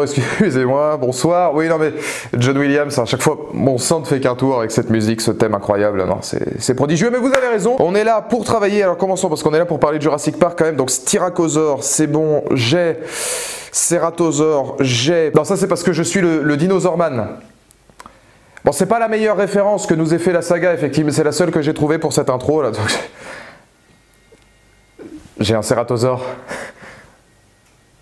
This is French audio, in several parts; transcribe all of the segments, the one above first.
excusez-moi, bonsoir. Oui, non mais John Williams, à chaque fois, mon sang ne fait qu'un tour avec cette musique, ce thème incroyable. Non, c'est prodigieux, mais vous avez raison. On est là pour travailler. Alors commençons, parce qu'on est là pour parler de Jurassic Park quand même. Donc Styracosaure, c'est bon, j'ai. Ceratosaure, j'ai. Non, ça c'est parce que je suis le dinosaure man. Bon, c'est pas la meilleure référence que nous ait fait la saga, effectivement, c'est la seule que j'ai trouvée pour cette intro là. Donc... J'ai un Ceratosaure.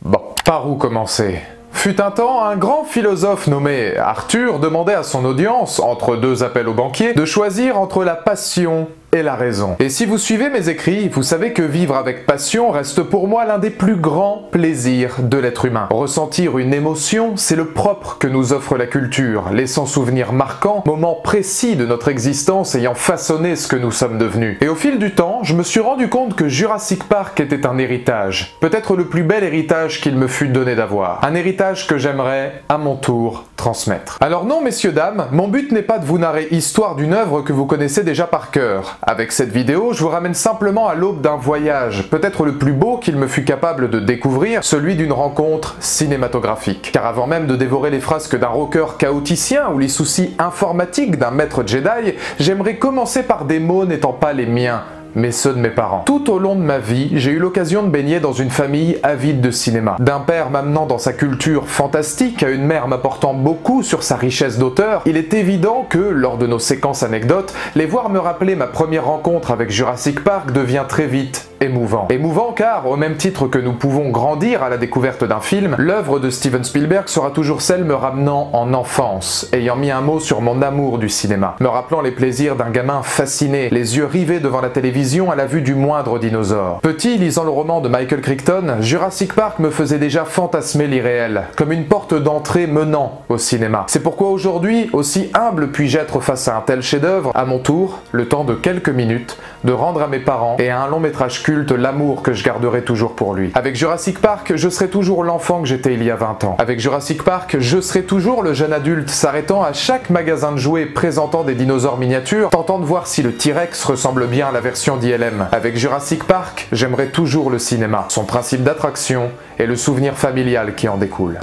Bon, par où commencer ? Fut un temps, un grand philosophe nommé Arthur demandait à son audience, entre deux appels au banquier, de choisir entre la passion et la raison. Et si vous suivez mes écrits, vous savez que vivre avec passion reste pour moi l'un des plus grands plaisirs de l'être humain. Ressentir une émotion, c'est le propre que nous offre la culture, laissant souvenirs marquants, moments précis de notre existence ayant façonné ce que nous sommes devenus. Et au fil du temps, je me suis rendu compte que Jurassic Park était un héritage, peut-être le plus bel héritage qu'il me fut donné d'avoir. Un héritage que j'aimerais, à mon tour, transmettre. Alors non, messieurs, dames, mon but n'est pas de vous narrer histoire d'une œuvre que vous connaissez déjà par cœur. Avec cette vidéo, je vous ramène simplement à l'aube d'un voyage, peut-être le plus beau qu'il me fut capable de découvrir, celui d'une rencontre cinématographique. Car avant même de dévorer les frasques d'un rocker chaoticien ou les soucis informatiques d'un maître Jedi, j'aimerais commencer par des mots n'étant pas les miens, mais ceux de mes parents. Tout au long de ma vie, j'ai eu l'occasion de baigner dans une famille avide de cinéma. D'un père m'amenant dans sa culture fantastique à une mère m'apportant beaucoup sur sa richesse d'auteur, il est évident que, lors de nos séquences anecdotes, les voir me rappeler ma première rencontre avec Jurassic Park devient très vite émouvant. Émouvant car, au même titre que nous pouvons grandir à la découverte d'un film, l'œuvre de Steven Spielberg sera toujours celle me ramenant en enfance, ayant mis un mot sur mon amour du cinéma, me rappelant les plaisirs d'un gamin fasciné, les yeux rivés devant la télévision à la vue du moindre dinosaure. Petit, lisant le roman de Michael Crichton, Jurassic Park me faisait déjà fantasmer l'irréel, comme une porte d'entrée menant au cinéma. C'est pourquoi aujourd'hui, aussi humble puis-je être face à un tel chef-d'œuvre, à mon tour, le temps de quelques minutes, de rendre à mes parents et à un long métrage culte l'amour que je garderai toujours pour lui. Avec Jurassic Park, je serai toujours l'enfant que j'étais il y a 20 ans. Avec Jurassic Park, je serai toujours le jeune adulte s'arrêtant à chaque magasin de jouets présentant des dinosaures miniatures, tentant de voir si le T-Rex ressemble bien à la version d'ILM. Avec Jurassic Park, j'aimerai toujours le cinéma, son principe d'attraction et le souvenir familial qui en découle.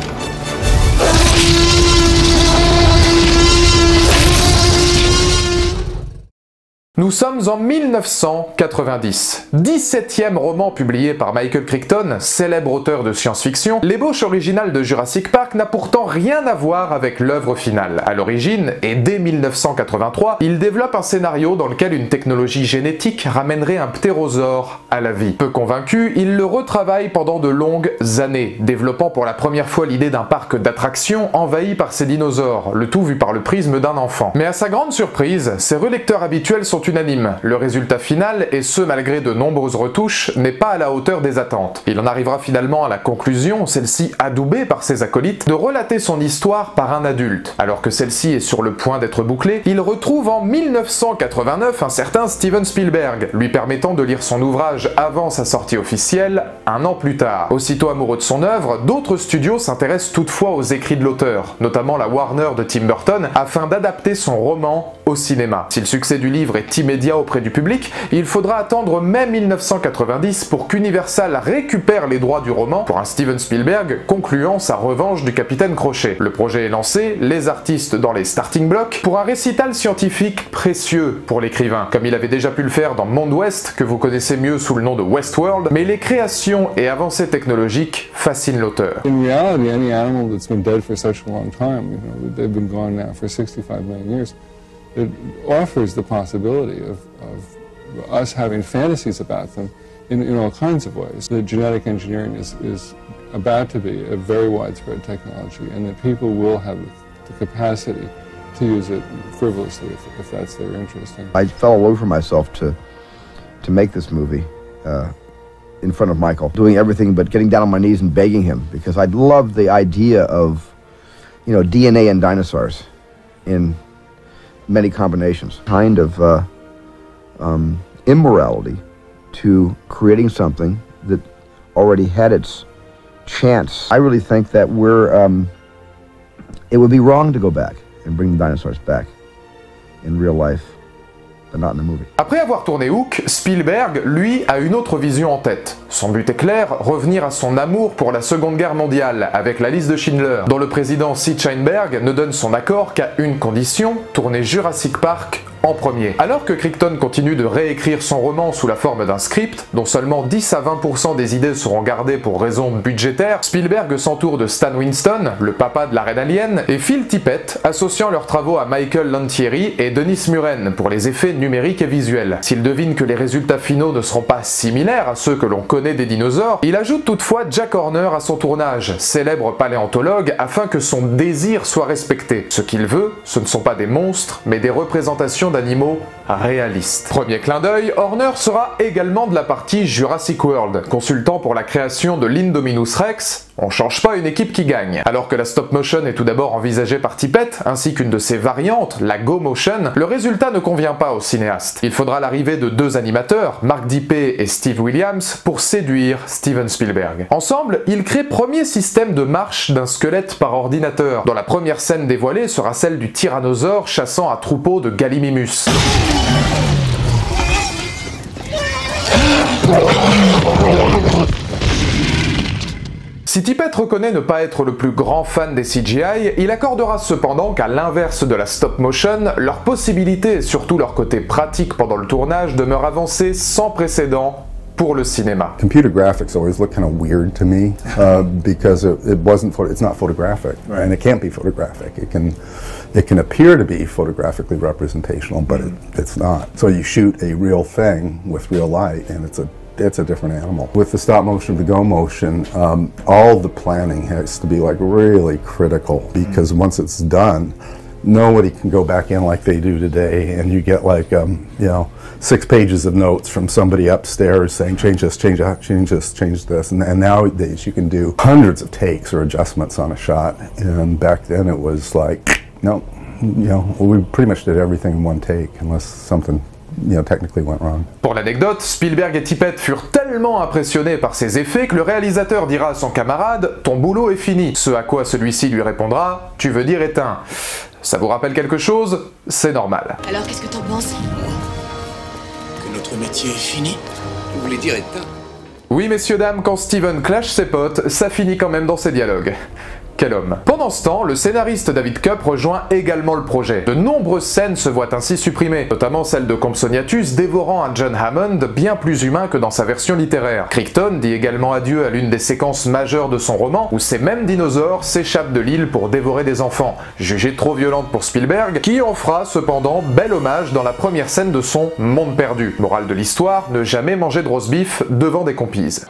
Nous sommes en 1990. 17e roman publié par Michael Crichton, célèbre auteur de science-fiction, l'ébauche originale de Jurassic Park n'a pourtant rien à voir avec l'œuvre finale. À l'origine, et dès 1983, il développe un scénario dans lequel une technologie génétique ramènerait un ptérosaure à la vie. Peu convaincu, il le retravaille pendant de longues années, développant pour la première fois l'idée d'un parc d'attractions envahi par ces dinosaures, le tout vu par le prisme d'un enfant. Mais à sa grande surprise, ses relecteurs habituels sont unanime. Le résultat final, et ce malgré de nombreuses retouches, n'est pas à la hauteur des attentes. Il en arrivera finalement à la conclusion, celle-ci adoubée par ses acolytes, de relater son histoire par un adulte. Alors que celle-ci est sur le point d'être bouclée, il retrouve en 1989 un certain Steven Spielberg, lui permettant de lire son ouvrage avant sa sortie officielle, un an plus tard. Aussitôt amoureux de son œuvre, d'autres studios s'intéressent toutefois aux écrits de l'auteur, notamment la Warner de Tim Burton, afin d'adapter son roman au cinéma. Si le succès du livre est immédiat auprès du public, il faudra attendre mai 1990 pour qu'Universal récupère les droits du roman pour un Steven Spielberg concluant sa revanche du Capitaine Crochet. Le projet est lancé, les artistes dans les starting blocks, pour un récital scientifique précieux pour l'écrivain, comme il avait déjà pu le faire dans Monde Ouest, que vous connaissez mieux sous le nom de Westworld, mais les créations et avancées technologiques fascinent l'auteur. In reality, any animal that's been dead for such a long time, they've been gone now for 65 million years, it offers the possibility of us having fantasies about them in all kinds of ways. The genetic engineering is about to be a very widespread technology, and that people will have the capacity to use it frivolously if that's their interest. I fell all over myself to make this movie in front of Michael, doing everything but getting down on my knees and begging him, because I loved the idea of, you know, DNA and dinosaurs in many combinations. Kind of immorality to creating something that already had its chance. I really think that it would be wrong to go back and bring the dinosaurs back in real life. but not in the movie. Après avoir tourné Hook, Spielberg, lui, a une autre vision en tête. Son but est clair, revenir à son amour pour la Seconde Guerre mondiale, avec la liste de Schindler, dont le président Sid Sheinberg ne donne son accord qu'à une condition, tourner Jurassic Park en premier. Alors que Crichton continue de réécrire son roman sous la forme d'un script, dont seulement 10 à 20% des idées seront gardées pour raisons budgétaires, Spielberg s'entoure de Stan Winston, le papa de la reine alien, et Phil Tippett, associant leurs travaux à Michael Lantieri et Dennis Muren pour les effets numériques et visuels. S'il devine que les résultats finaux ne seront pas similaires à ceux que l'on connaît des dinosaures, il ajoute toutefois Jack Horner à son tournage, célèbre paléontologue, afin que son désir soit respecté. Ce qu'il veut, ce ne sont pas des monstres, mais des représentations d'animaux réalistes. Premier clin d'œil, Horner sera également de la partie Jurassic World, consultant pour la création de l'Indominus Rex. On change pas une équipe qui gagne. Alors que la stop motion est tout d'abord envisagée par Tippett, ainsi qu'une de ses variantes, la Go Motion, le résultat ne convient pas au cinéaste. Il faudra l'arrivée de deux animateurs, Mark Dippé et Steve Williams, pour séduire Steven Spielberg. Ensemble, ils créent premier système de marche d'un squelette par ordinateur, dont la première scène dévoilée sera celle du tyrannosaure chassant un troupeau de Gallimimus. Si Tippett reconnaît ne pas être le plus grand fan des CGI, il accordera cependant qu'à l'inverse de la stop motion, leurs possibilités et surtout leur côté pratique pendant le tournage demeurent avancées sans précédent pour le cinéma. Computer graphics always look kind of weird to me because it's not photographic, right? And it can't be photographic. It can appear to be photographically representational, but it's not. So you shoot a real thing with real light, and it's a different animal. With the stop motion, the go motion, all the planning has to be like really critical because once it's done, nobody can go back in like they do today, and you get like 6 pages of notes from somebody upstairs saying change this, change that, change this, change this, and nowadays you can do hundreds of takes or adjustments on a shot, and back then it was like, no, we pretty much did everything in one take unless something technically went wrong. Pour l'anecdote, Spielberg et Tippett furent tellement impressionnés par ces effets que le réalisateur dira à son camarade « Ton boulot est fini », ce à quoi celui-ci lui répondra « Tu veux dire éteint ». Ça vous rappelle quelque chose? C'est normal. Alors qu'est-ce que t'en penses? Que notre métier est fini? Vous voulez dire éteint? Oui messieurs dames, quand Steven clash ses potes, ça finit quand même dans ses dialogues. Quel homme. Pendant ce temps, le scénariste David Koepp rejoint également le projet. De nombreuses scènes se voient ainsi supprimées, notamment celle de Compsognathus dévorant un John Hammond bien plus humain que dans sa version littéraire. Crichton dit également adieu à l'une des séquences majeures de son roman, où ces mêmes dinosaures s'échappent de l'île pour dévorer des enfants, jugée trop violente pour Spielberg, qui en fera cependant bel hommage dans la première scène de son Monde perdu. Morale de l'histoire, ne jamais manger de roast beef devant des compises.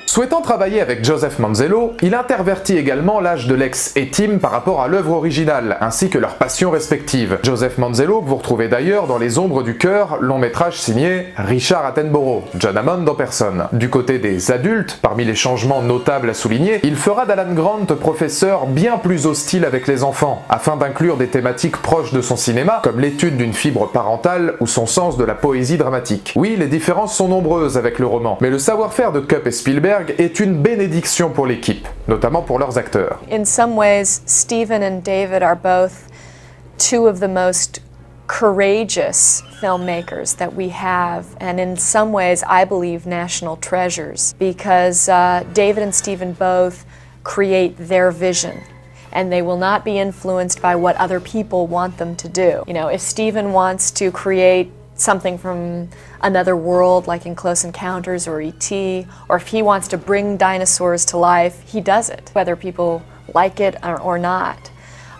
Souhaitant travailler avec Joseph Manzello, il intervertit également l'âge de Lex et Tim par rapport à l'œuvre originale, ainsi que leurs passions respectives. Joseph Manzello, que vous retrouvez d'ailleurs dans Les Ombres du Cœur, long métrage signé Richard Attenborough, John Hammond en personne. Du côté des adultes, parmi les changements notables à souligner, il fera d'Alan Grant professeur bien plus hostile avec les enfants, afin d'inclure des thématiques proches de son cinéma, comme l'étude d'une fibre parentale ou son sens de la poésie dramatique. Oui, les différences sont nombreuses avec le roman, mais le savoir-faire de Koepp et Spielberg est une bénédiction pour l'équipe, notamment pour leurs acteurs. In some ways, Steven and David are both two of the most courageous filmmakers that we have, and in some ways, I believe, national treasures, because David and Steven both create their vision, and they will not be influenced by what other people want them to do. You know, if Steven wants to create something from another world, like in Close Encounters or E.T., or if he wants to bring dinosaurs to life, he does it, whether people like it or not.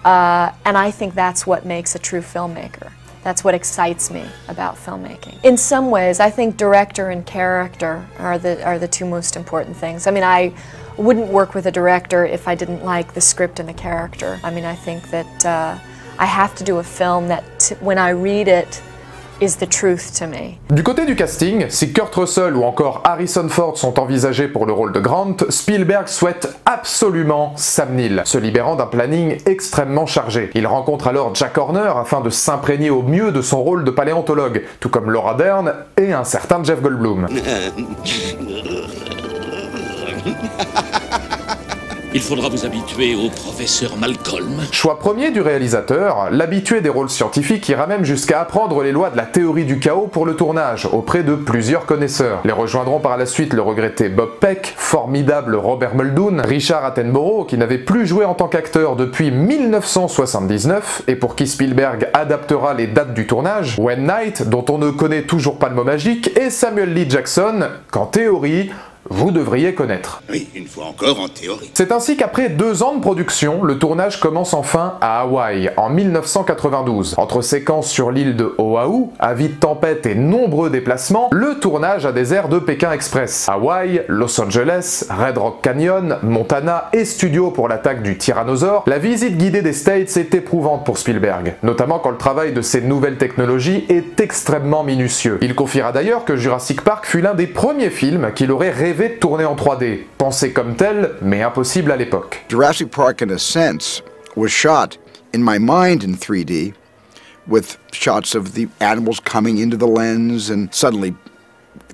And I think that's what makes a true filmmaker. That's what excites me about filmmaking. In some ways, I think director and character are the two most important things. I mean, I wouldn't work with a director if I didn't like the script and the character. I mean, I think that I have to do a film that, when I read it, is the truth to me. Du côté du casting, si Kurt Russell ou encore Harrison Ford sont envisagés pour le rôle de Grant, Spielberg souhaite absolument Sam Neill, se libérant d'un planning extrêmement chargé. Il rencontre alors Jack Horner afin de s'imprégner au mieux de son rôle de paléontologue, tout comme Laura Dern et un certain Jeff Goldblum. Il faudra vous habituer au professeur Malcolm. Choix premier du réalisateur, l'habitué des rôles scientifiques ira même jusqu'à apprendre les lois de la théorie du chaos pour le tournage, auprès de plusieurs connaisseurs. Les rejoindront par la suite le regretté Bob Peck, formidable Robert Muldoon, Richard Attenborough, qui n'avait plus joué en tant qu'acteur depuis 1979, et pour qui Spielberg adaptera les dates du tournage, Wayne Knight, dont on ne connaît toujours pas le mot magique, et Samuel L. Jackson, qu'en théorie, vous devriez connaître. Oui, une fois encore en théorie. C'est ainsi qu'après 2 ans de production, le tournage commence enfin à Hawaï, en 1992. Entre séquences sur l'île de Oahu, avis de tempête et nombreux déplacements, le tournage a des airs de Pékin Express. Hawaï, Los Angeles, Red Rock Canyon, Montana et studio pour l'attaque du tyrannosaure, la visite guidée des States est éprouvante pour Spielberg, notamment quand le travail de ces nouvelles technologies est extrêmement minutieux. Il confiera d'ailleurs que Jurassic Park fut l'un des premiers films qu'il aurait rêvé de tourner en 3D, pensé comme tel, mais impossible à l'époque. Jurassic Park, in a sense, was shot in my mind in 3D, with shots of the animals coming into the lens, and suddenly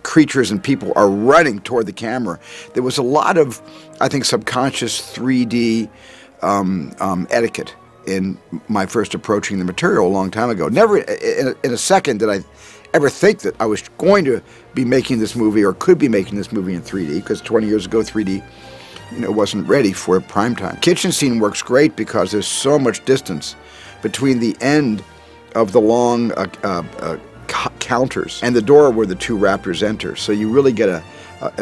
creatures and people are running toward the camera. There was a lot of, I think, subconscious 3D etiquette in my first approaching the material a long time ago. Never in a second did I ever think that I was going to be making this movie or could be making this movie in 3D, because 20 years ago 3D wasn't ready for prime time. Kitchen scene works great because there's so much distance between the end of the long counters and the door where the 2 raptors enter, so you really get a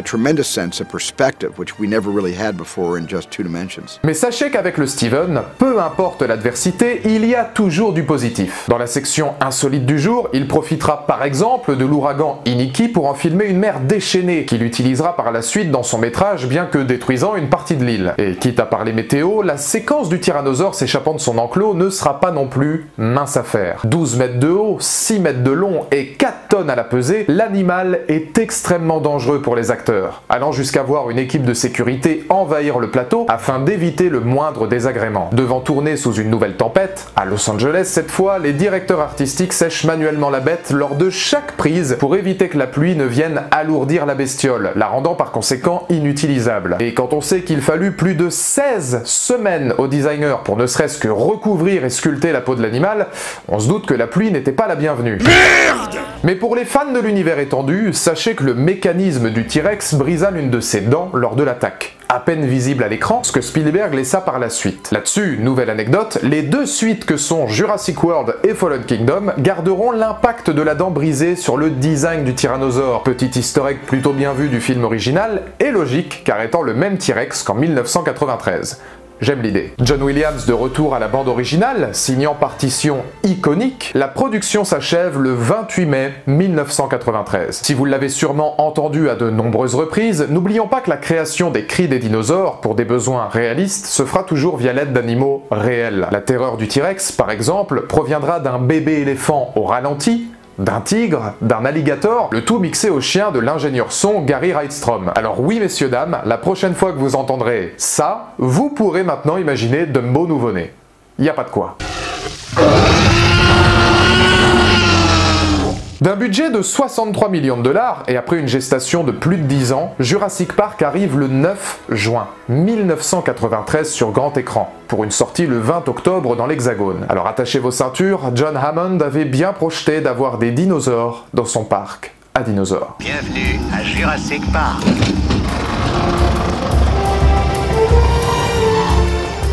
tremendous sense of perspective, which we never really had before in just 2 dimensions. Mais sachez qu'avec le Steven, peu importe l'adversité, il y a toujours du positif. Dans la section insolite du jour, il profitera par exemple de l'ouragan Iniki pour en filmer une mer déchaînée, qu'il utilisera par la suite dans son métrage, bien que détruisant une partie de l'île. Et quitte à parler météo, la séquence du tyrannosaure s'échappant de son enclos ne sera pas non plus mince affaire. 12 mètres de haut, 6 mètres de long et 4 tonnes à la pesée, l'animal est extrêmement dangereux pour les acteurs, allant jusqu'à voir une équipe de sécurité envahir le plateau afin d'éviter le moindre désagrément. Devant tourner sous une nouvelle tempête, à Los Angeles cette fois, les directeurs artistiques sèchent manuellement la bête lors de chaque prise pour éviter que la pluie ne vienne alourdir la bestiole, la rendant par conséquent inutilisable. Et quand on sait qu'il fallut plus de 16 semaines au designer pour ne serait-ce que recouvrir et sculpter la peau de l'animal, on se doute que la pluie n'était pas la bienvenue. Merde! Mais pour les fans de l'univers étendu, sachez que le mécanisme du T-Rex brisa l'une de ses dents lors de l'attaque. À peine visible à l'écran, ce que Spielberg laissa par la suite. Là-dessus, nouvelle anecdote, les 2 suites que sont Jurassic World et Fallen Kingdom garderont l'impact de la dent brisée sur le design du tyrannosaure. Petit easter egg plutôt bien vu du film original, et logique, car étant le même T-Rex qu'en 1993. J'aime l'idée. John Williams de retour à la bande originale, signant partition iconique, la production s'achève le 28 mai 1993. Si vous l'avez sûrement entendu à de nombreuses reprises, n'oublions pas que la création des cris des dinosaures, pour des besoins réalistes, se fera toujours via l'aide d'animaux réels. La terreur du T-Rex, par exemple, proviendra d'un bébé éléphant au ralenti, d'un tigre, d'un alligator, le tout mixé au chien de l'ingénieur son Gary Rydstrom. Alors oui messieurs dames, la prochaine fois que vous entendrez ça, vous pourrez maintenant imaginer Dumbo nouveau-né. Y a pas de quoi. D'un budget de 63 millions de dollars, et après une gestation de plus de 10 ans, Jurassic Park arrive le 9 juin 1993 sur grand écran, pour une sortie le 20 octobre dans l'Hexagone. Alors attachez vos ceintures, John Hammond avait bien projeté d'avoir des dinosaures dans son parc à dinosaures. Bienvenue à Jurassic Park.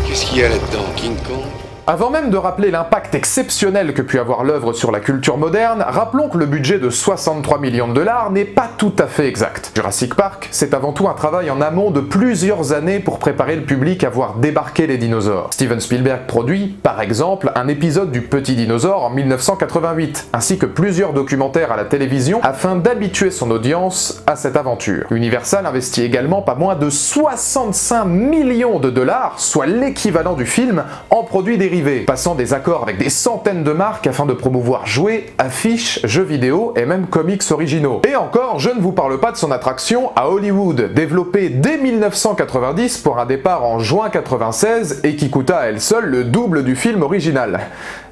Qu'est-ce qu'il y a là-dedans, King Kong? Avant même de rappeler l'impact exceptionnel que put avoir l'œuvre sur la culture moderne, rappelons que le budget de 63 millions de dollars n'est pas tout à fait exact. Jurassic Park, c'est avant tout un travail en amont de plusieurs années pour préparer le public à voir débarquer les dinosaures. Steven Spielberg produit, par exemple, un épisode du Petit Dinosaure en 1988, ainsi que plusieurs documentaires à la télévision afin d'habituer son audience à cette aventure. Universal investit également pas moins de 65 millions de dollars, soit l'équivalent du film, en produits dérivés, passant des accords avec des centaines de marques afin de promouvoir jouets, affiches, jeux vidéo et même comics originaux. Et encore, je ne vous parle pas de son attraction à Hollywood, développée dès 1990 pour un départ en juin 96 et qui coûta à elle seule le double du film original.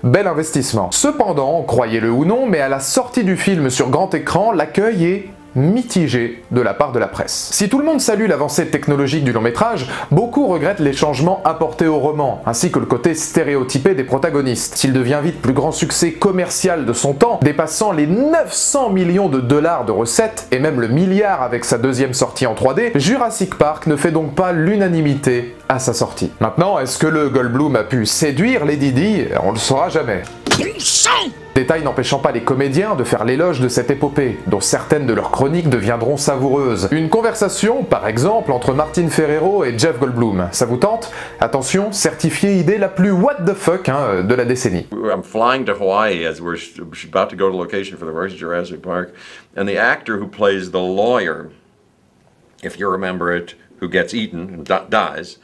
Bel investissement. Cependant, croyez-le ou non, mais à la sortie du film sur grand écran, l'accueil est mitigé de la part de la presse. Si tout le monde salue l'avancée technologique du long métrage, beaucoup regrettent les changements apportés au roman, ainsi que le côté stéréotypé des protagonistes. S'il devient vite plus grand succès commercial de son temps, dépassant les 900 millions de dollars de recettes, et même le milliard avec sa deuxième sortie en 3D, Jurassic Park ne fait donc pas l'unanimité à sa sortie. Maintenant, est-ce que le Goldblum a pu séduire Lady Di? On le saura jamais. Détail n'empêchant pas les comédiens de faire l'éloge de cette épopée, dont certaines de leurs chroniques deviendront savoureuses. Une conversation, par exemple, entre Martin Ferrero et Jeff Goldblum. Ça vous tente? Attention, certifiée idée la plus what the fuck de la décennie. I'm flying to Hawaii as we're about to go to location for the first Jurassic Park, and the actor who plays the lawyer, if you remember it, who gets eaten and dies,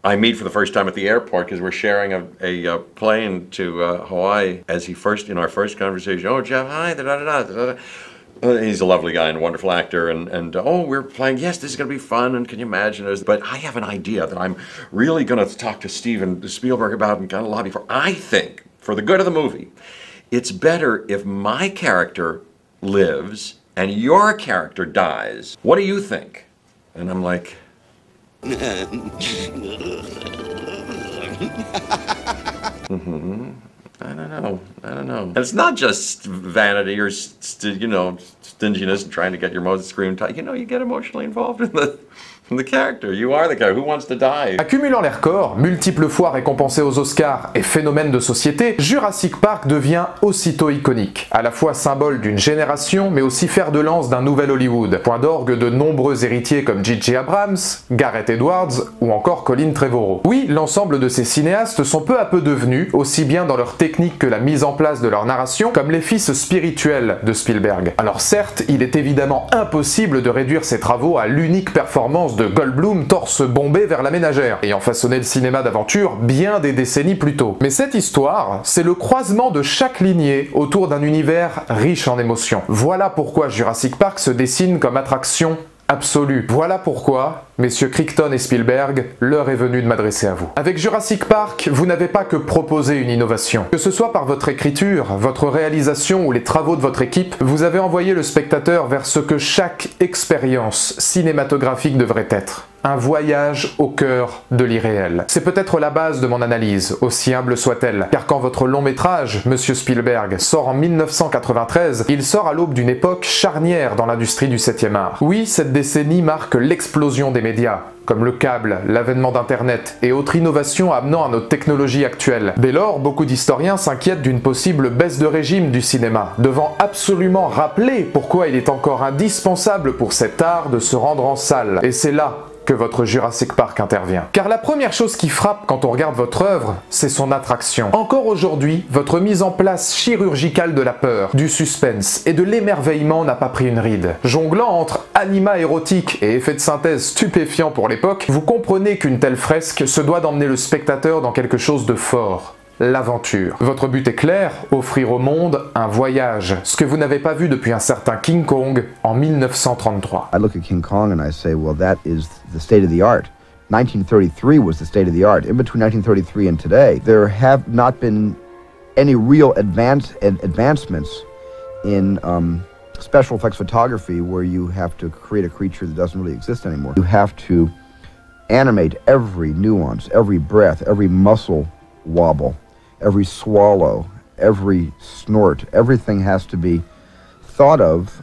I meet for the first time at the airport because we're sharing a plane to Hawaii. As in our first conversation, oh Jeff, hi, da da da da da. He's a lovely guy and a wonderful actor, and oh, we're playing. Yes, this is going to be fun, and can you imagine? But I have an idea that I'm really going to talk to Steven Spielberg about and kind of lobby for. I think, for the good of the movie, it's better if my character lives and your character dies. What do you think? And I'm like. I don't know. And it's not just vanity or, stinginess and trying to get your most screen time. You get emotionally involved in the character. You are the character. Who wants to die? Accumulant les records, multiples fois récompensé aux Oscars et phénomène de société, Jurassic Park devient aussitôt iconique. À la fois symbole d'une génération, mais aussi fer de lance d'un nouvel Hollywood. Point d'orgue de nombreux héritiers comme J.J. Abrams, Gareth Edwards ou encore Colin Trevorrow. Oui, l'ensemble de ces cinéastes sont peu à peu devenus, aussi bien dans leur technique que la mise en place de leur narration, comme les fils spirituels de Spielberg. Alors certes, il est évidemment impossible de réduire ces travaux à l'unique performance de Goldblum torse bombé vers la ménagère, ayant façonné le cinéma d'aventure bien des décennies plus tôt. Mais cette histoire, c'est le croisement de chaque lignée autour d'un univers riche en émotions. Voilà pourquoi Jurassic Park se dessine comme attraction absolue. Voilà pourquoi, messieurs Crichton et Spielberg, l'heure est venue de m'adresser à vous. Avec Jurassic Park, vous n'avez pas que proposé une innovation. Que ce soit par votre écriture, votre réalisation ou les travaux de votre équipe, vous avez envoyé le spectateur vers ce que chaque expérience cinématographique devrait être. Un voyage au cœur de l'irréel. C'est peut-être la base de mon analyse, aussi humble soit-elle, car quand votre long métrage, Monsieur Spielberg, sort en 1993, il sort à l'aube d'une époque charnière dans l'industrie du 7e art. Oui, cette décennie marque l'explosion des médias, comme le câble, l'avènement d'Internet et autres innovations amenant à notre technologie actuelle. Dès lors, beaucoup d'historiens s'inquiètent d'une possible baisse de régime du cinéma, devant absolument rappeler pourquoi il est encore indispensable pour cet art de se rendre en salle. Et c'est là que votre Jurassic Park intervient. Car la première chose qui frappe quand on regarde votre œuvre, c'est son attraction. Encore aujourd'hui, votre mise en place chirurgicale de la peur, du suspense et de l'émerveillement n'a pas pris une ride. Jonglant entre anima érotique et effets de synthèse stupéfiants pour l'époque, vous comprenez qu'une telle fresque se doit d'emmener le spectateur dans quelque chose de fort. L'aventure. Votre but est clair, offrir au monde un voyage, ce que vous n'avez pas vu depuis un certain King Kong en 1933. I look at King Kong and I say, well, that is the state of the art. 1933 was the state of the art. In between 1933 and today, there have not been any real advancements in special effects photography where you have to create a creature that doesn't really exist anymore. You have to animate every nuance, every breath, every muscle wobble, every swallow, every snort, everything has to be thought of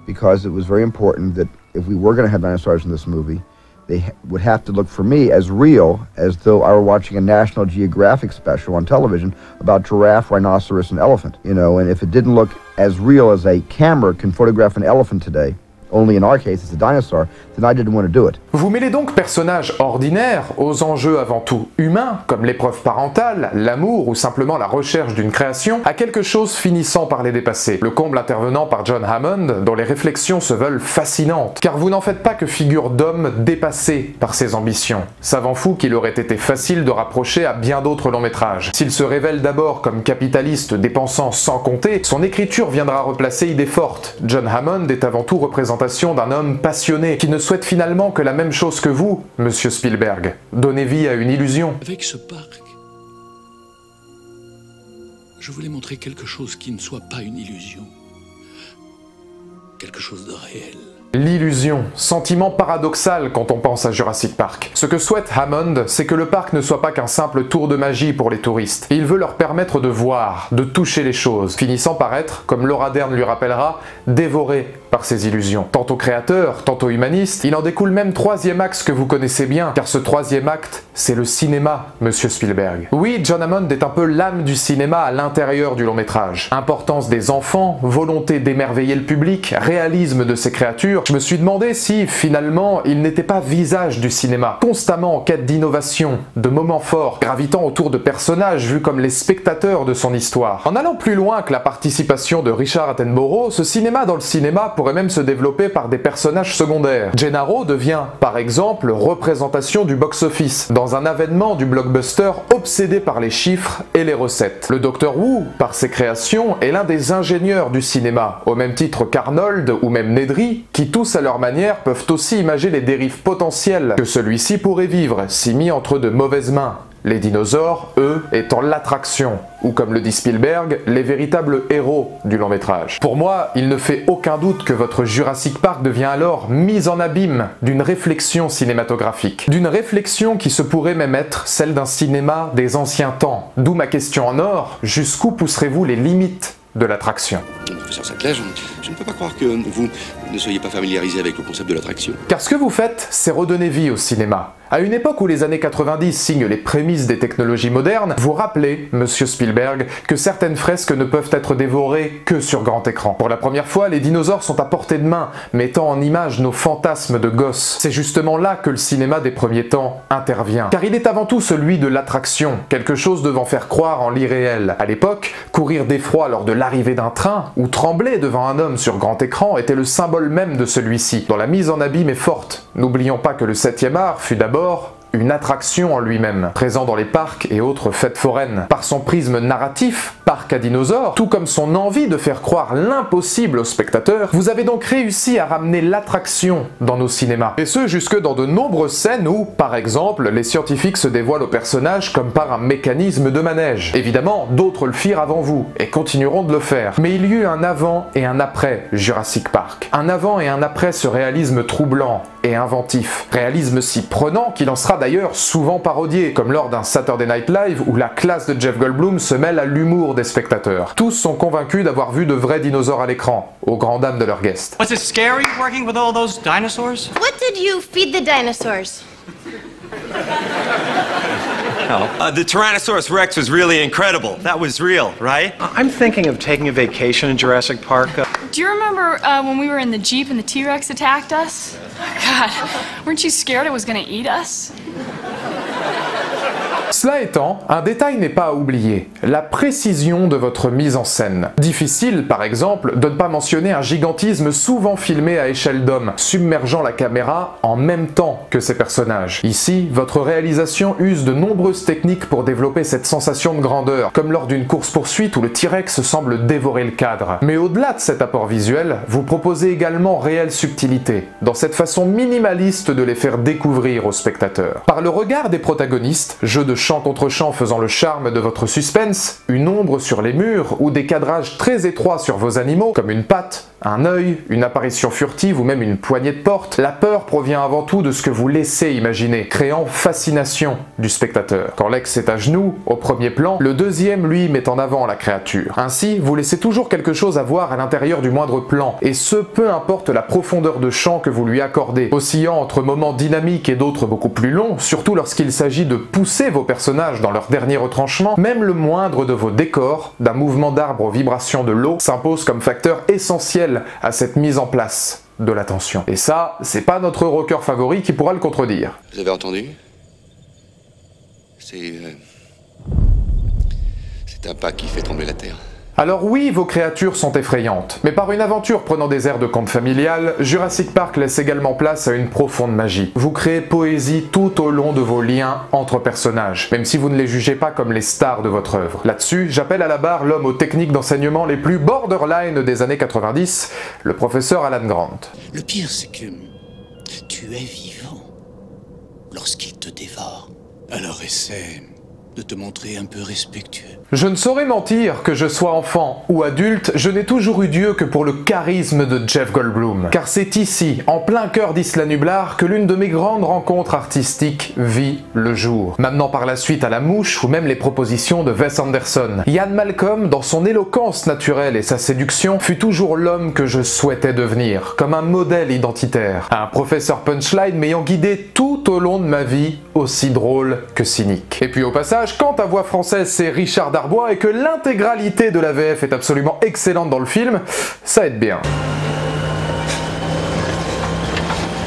because it was very important that if we were going to have dinosaurs in this movie, they would have to look for me as real as though I were watching a National Geographic special on television about giraffe, rhinoceros, and elephant. And if it didn't look as real as a camera can photograph an elephant today, only in our case it's a dinosaur, then I didn't want to do it. Vous mêlez donc personnages ordinaires aux enjeux avant tout humains, comme l'épreuve parentale, l'amour ou simplement la recherche d'une création, à quelque chose finissant par les dépasser. Le comble intervenant par John Hammond, dont les réflexions se veulent fascinantes. Car vous n'en faites pas que figure d'homme dépassé par ses ambitions. Savant fou qu'il aurait été facile de rapprocher à bien d'autres longs métrages. S'il se révèle d'abord comme capitaliste dépensant sans compter, son écriture viendra replacer idées fortes. John Hammond est avant tout représentation d'un homme passionné, qui ne souhaite finalement que la même chose que vous, Monsieur Spielberg, donner vie à une illusion. Avec ce parc, je voulais montrer quelque chose qui ne soit pas une illusion. quelque chose de réel. L'illusion, sentiment paradoxal quand on pense à Jurassic Park. Ce que souhaite Hammond, c'est que le parc ne soit pas qu'un simple tour de magie pour les touristes. Il veut leur permettre de voir, de toucher les choses, finissant par être, comme Laura Dern lui rappellera, dévoré par ses illusions. Tantôt créateur, tantôt humaniste, il en découle même troisième axe que vous connaissez bien, car ce troisième acte, c'est le cinéma, monsieur Spielberg. Oui, John Hammond est un peu l'âme du cinéma à l'intérieur du long métrage. Importance des enfants, volonté d'émerveiller le public, réalisme de ses créatures. Je me suis demandé si, finalement, il n'était pas visage du cinéma, constamment en quête d'innovation, de moments forts, gravitant autour de personnages vus comme les spectateurs de son histoire. En allant plus loin que la participation de Richard Attenborough, ce cinéma dans le cinéma pourrait même se développer par des personnages secondaires. Gennaro devient, par exemple, représentation du box-office, dans un avènement du blockbuster obsédé par les chiffres et les recettes. Le Dr Wu, par ses créations, est l'un des ingénieurs du cinéma, au même titre qu'Arnold ou même Nedry, qui tous à leur manière peuvent aussi imaginer les dérives potentielles que celui-ci pourrait vivre si mis entre de mauvaises mains. Les dinosaures, eux, étant l'attraction, ou comme le dit Spielberg, les véritables héros du long métrage. Pour moi, il ne fait aucun doute que votre Jurassic Park devient alors mise en abîme d'une réflexion cinématographique. D'une réflexion qui se pourrait même être celle d'un cinéma des anciens temps. D'où ma question en or, jusqu'où pousserez-vous les limites de l'attraction? Professeur Sattler, je ne peux pas croire que vous ne soyez pas familiarisé avec le concept de l'attraction. Car ce que vous faites, c'est redonner vie au cinéma. À une époque où les années 90 signent les prémices des technologies modernes, vous rappelez, monsieur Spielberg, que certaines fresques ne peuvent être dévorées que sur grand écran. Pour la première fois, les dinosaures sont à portée de main, mettant en image nos fantasmes de gosses. C'est justement là que le cinéma des premiers temps intervient. Car il est avant tout celui de l'attraction, quelque chose devant faire croire en l'irréel. À l'époque, courir d'effroi lors de l'arrivée d'un train, ou trembler devant un homme sur grand écran était le symbole même de celui-ci, dont la mise en abîme est forte. N'oublions pas que le 7e art fut d'abord une attraction en lui-même, présent dans les parcs et autres fêtes foraines. Par son prisme narratif, Parc à dinosaures, tout comme son envie de faire croire l'impossible aux spectateurs, vous avez donc réussi à ramener l'attraction dans nos cinémas. Et ce, jusque dans de nombreuses scènes où, par exemple, les scientifiques se dévoilent aux personnages comme par un mécanisme de manège. Évidemment, d'autres le firent avant vous, et continueront de le faire. Mais il y eut un avant et un après Jurassic Park. Un avant et un après ce réalisme troublant et inventif. Réalisme si prenant qu'il en sera d'ailleurs souvent parodié, comme lors d'un Saturday Night Live où la classe de Jeff Goldblum se mêle à l'humour des spectateurs. Tous sont convaincus d'avoir vu de vrais dinosaures à l'écran, aux grandes dames de leurs guests. Was it scary working with all those dinosaurs? What did you feed the dinosaurs? The Tyrannosaurus Rex was really incredible. That was real, right? I'm thinking of taking a vacation in Jurassic Park. Do you remember when we were in the Jeep and the T-Rex attacked us? God, weren't you scared it was gonna eat us? Cela étant, un détail n'est pas à oublier, la précision de votre mise en scène. Difficile, par exemple, de ne pas mentionner un gigantisme souvent filmé à échelle d'homme, submergeant la caméra en même temps que ses personnages. Ici, votre réalisation use de nombreuses techniques pour développer cette sensation de grandeur, comme lors d'une course-poursuite où le T-Rex semble dévorer le cadre. Mais au-delà de cet apport visuel, vous proposez également réelle subtilité, dans cette façon minimaliste de les faire découvrir aux spectateurs. Par le regard des protagonistes, jeu de champ contre champ faisant le charme de votre suspense, une ombre sur les murs ou des cadrages très étroits sur vos animaux, comme une patte, un œil, une apparition furtive ou même une poignée de porte, la peur provient avant tout de ce que vous laissez imaginer, créant fascination du spectateur. Quand l'ex est à genoux, au premier plan, le deuxième, lui, met en avant la créature. Ainsi, vous laissez toujours quelque chose à voir à l'intérieur du moindre plan, et ce, peu importe la profondeur de champ que vous lui accordez, oscillant entre moments dynamiques et d'autres beaucoup plus longs, surtout lorsqu'il s'agit de pousser vos personnages dans leur dernier retranchement, même le moindre de vos décors, d'un mouvement d'arbre aux vibrations de l'eau, s'impose comme facteur essentiel à cette mise en place de l'attention. Et ça, c'est pas notre rocker favori qui pourra le contredire. Vous avez entendu? C'est un pas qui fait trembler la terre. Alors oui, vos créatures sont effrayantes, mais par une aventure prenant des airs de conte familial, Jurassic Park laisse également place à une profonde magie. Vous créez poésie tout au long de vos liens entre personnages, même si vous ne les jugez pas comme les stars de votre œuvre. Là-dessus, j'appelle à la barre l'homme aux techniques d'enseignement les plus borderline des années 90, le professeur Alan Grant. Le pire, c'est que tu es vivant lorsqu'il te dévore. Alors essaie de te montrer un peu respectueux. Je ne saurais mentir, que je sois enfant ou adulte, je n'ai toujours eu Dieu que pour le charisme de Jeff Goldblum. Car c'est ici, en plein cœur d'Isla Nublar, que l'une de mes grandes rencontres artistiques vit le jour. M'amenant par la suite à La Mouche ou même les propositions de Wes Anderson. Ian Malcolm, dans son éloquence naturelle et sa séduction, fut toujours l'homme que je souhaitais devenir, comme un modèle identitaire. Un professeur punchline m'ayant guidé tout au long de ma vie, aussi drôle que cynique. Et puis au passage, quand ta voix française c'est Richard Darbois et que l'intégralité de la VF est absolument excellente dans le film, ça aide bien.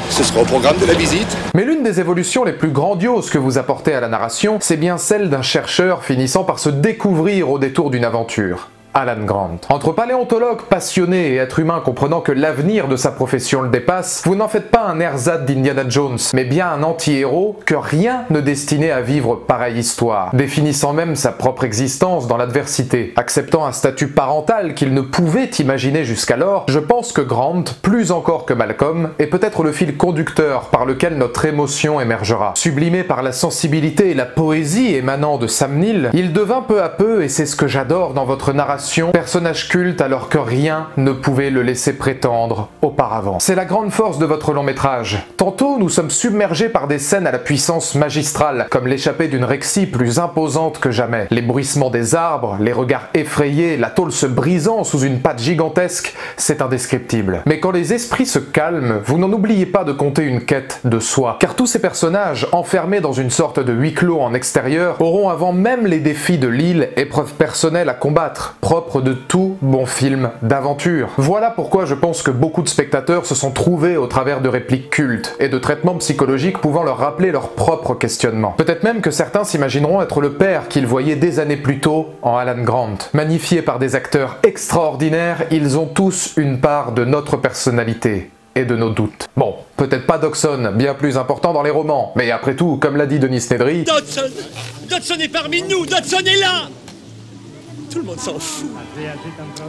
Ce sera au programme de la visite. Mais l'une des évolutions les plus grandioses que vous apportez à la narration, c'est bien celle d'un chercheur finissant par se découvrir au détour d'une aventure. Alan Grant. Entre paléontologue passionné et être humain comprenant que l'avenir de sa profession le dépasse, vous n'en faites pas un ersatz d'Indiana Jones, mais bien un anti-héros que rien ne destinait à vivre pareille histoire, définissant même sa propre existence dans l'adversité. Acceptant un statut parental qu'il ne pouvait imaginer jusqu'alors, je pense que Grant, plus encore que Malcolm, est peut-être le fil conducteur par lequel notre émotion émergera. Sublimé par la sensibilité et la poésie émanant de Sam Neill, il devint peu à peu, et c'est ce que j'adore dans votre narration, personnage culte alors que rien ne pouvait le laisser prétendre auparavant. C'est la grande force de votre long métrage. Tantôt, nous sommes submergés par des scènes à la puissance magistrale, comme l'échappée d'une Rexy plus imposante que jamais. Les bruissements des arbres, les regards effrayés, la tôle se brisant sous une patte gigantesque, c'est indescriptible. Mais quand les esprits se calment, vous n'en oubliez pas de compter une quête de soi. Car tous ces personnages, enfermés dans une sorte de huis clos en extérieur, auront avant même les défis de l'île épreuves personnelles à combattre, propre de tout bon film d'aventure. Voilà pourquoi je pense que beaucoup de spectateurs se sont trouvés au travers de répliques cultes et de traitements psychologiques pouvant leur rappeler leurs propres questionnements. Peut-être même que certains s'imagineront être le père qu'ils voyaient des années plus tôt en Alan Grant. Magnifiés par des acteurs extraordinaires, ils ont tous une part de notre personnalité et de nos doutes. Bon, peut-être pas Dodgson, bien plus important dans les romans, mais après tout, comme l'a dit Denis Nedry... Dodgson est parmi nous, Dodgson est là! Tout le monde s'en fout.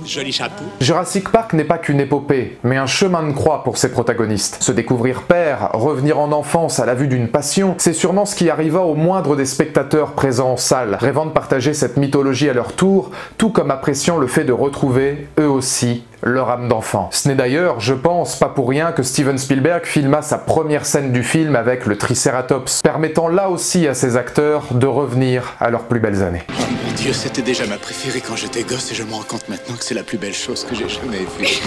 Joli chapeau. Jurassic Park n'est pas qu'une épopée, mais un chemin de croix pour ses protagonistes. Se découvrir père, revenir en enfance à la vue d'une passion, c'est sûrement ce qui arriva au moindre des spectateurs présents en salle, rêvant de partager cette mythologie à leur tour, tout comme appréciant le fait de retrouver, eux aussi, leur âme d'enfant. Ce n'est d'ailleurs, je pense, pas pour rien que Steven Spielberg filma sa première scène du film avec le Triceratops, permettant là aussi à ses acteurs de revenir à leurs plus belles années. Oh mon Dieu, c'était déjà ma préférée quand j'étais gosse et je me rends compte maintenant que c'est la plus belle chose que j'ai jamais vue.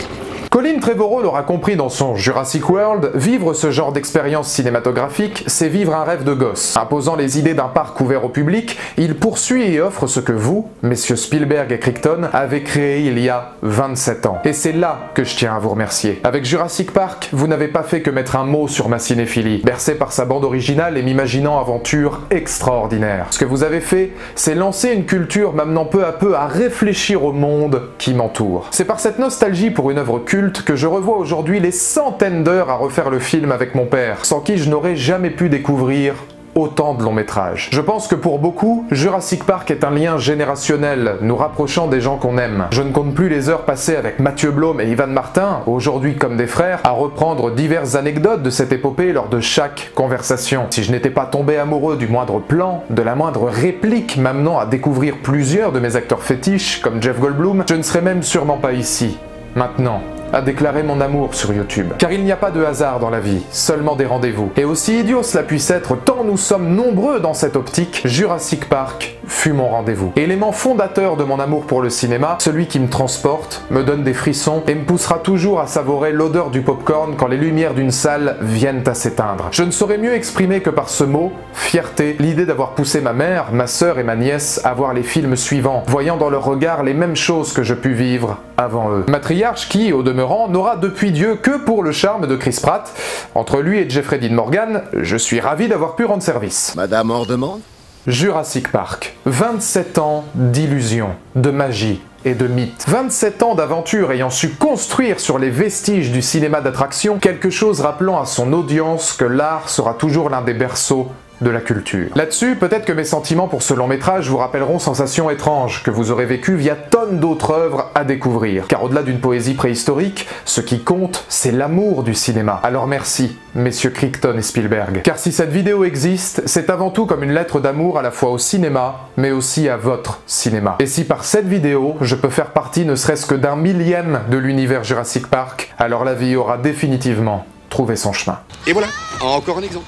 Colin Trevorrow l'aura compris dans son Jurassic World, vivre ce genre d'expérience cinématographique, c'est vivre un rêve de gosse. Imposant les idées d'un parc ouvert au public, il poursuit et offre ce que vous, messieurs Spielberg et Crichton, avez créé il y a 27 ans. Et c'est là que je tiens à vous remercier. Avec Jurassic Park, vous n'avez pas fait que mettre un mot sur ma cinéphilie, bercé par sa bande originale et m'imaginant aventures extraordinaires. Ce que vous avez fait, c'est lancer une culture m'amenant peu à peu à réfléchir au monde qui m'entoure. C'est par cette nostalgie pour une œuvre culte que je revois aujourd'hui les centaines d'heures à refaire le film avec mon père, sans qui je n'aurais jamais pu découvrir autant de longs métrages. Je pense que pour beaucoup, Jurassic Park est un lien générationnel, nous rapprochant des gens qu'on aime. Je ne compte plus les heures passées avec Mathieu Blom et Ivan Martin, aujourd'hui comme des frères, à reprendre diverses anecdotes de cette épopée lors de chaque conversation. Si je n'étais pas tombé amoureux du moindre plan, de la moindre réplique m'amenant à découvrir plusieurs de mes acteurs fétiches, comme Jeff Goldblum, je ne serais même sûrement pas ici, maintenant, à déclarer mon amour sur YouTube. Car il n'y a pas de hasard dans la vie, seulement des rendez-vous. Et aussi idiot cela puisse être, tant nous sommes nombreux dans cette optique, Jurassic Park fut mon rendez-vous. Élément fondateur de mon amour pour le cinéma, celui qui me transporte, me donne des frissons et me poussera toujours à savourer l'odeur du popcorn quand les lumières d'une salle viennent à s'éteindre. Je ne saurais mieux exprimer que par ce mot, fierté, l'idée d'avoir poussé ma mère, ma sœur et ma nièce à voir les films suivants, voyant dans leur regard les mêmes choses que je pus vivre avant eux. Matriarche qui, au demeurant, n'aura depuis Dieu que pour le charme de Chris Pratt. Entre lui et Jeffrey Dean Morgan, je suis ravi d'avoir pu rendre service. Madame hors demande ? Jurassic Park. 27 ans d'illusion, de magie et de mythe. 27 ans d'aventure ayant su construire sur les vestiges du cinéma d'attraction quelque chose rappelant à son audience que l'art sera toujours l'un des berceaux de la culture. Là-dessus, peut-être que mes sentiments pour ce long métrage vous rappelleront sensations étranges que vous aurez vécues via tonnes d'autres œuvres à découvrir. Car au-delà d'une poésie préhistorique, ce qui compte, c'est l'amour du cinéma. Alors merci, messieurs Crichton et Spielberg. Car si cette vidéo existe, c'est avant tout comme une lettre d'amour à la fois au cinéma, mais aussi à votre cinéma. Et si par cette vidéo, je peux faire partie ne serait-ce que d'un millième de l'univers Jurassic Park, alors la vie aura définitivement trouvé son chemin. Et voilà, encore un exemple.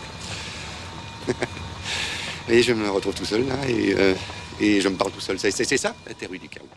Et je me retrouve tout seul là, et je me parle tout seul. C'est ça, la théorie du chaos.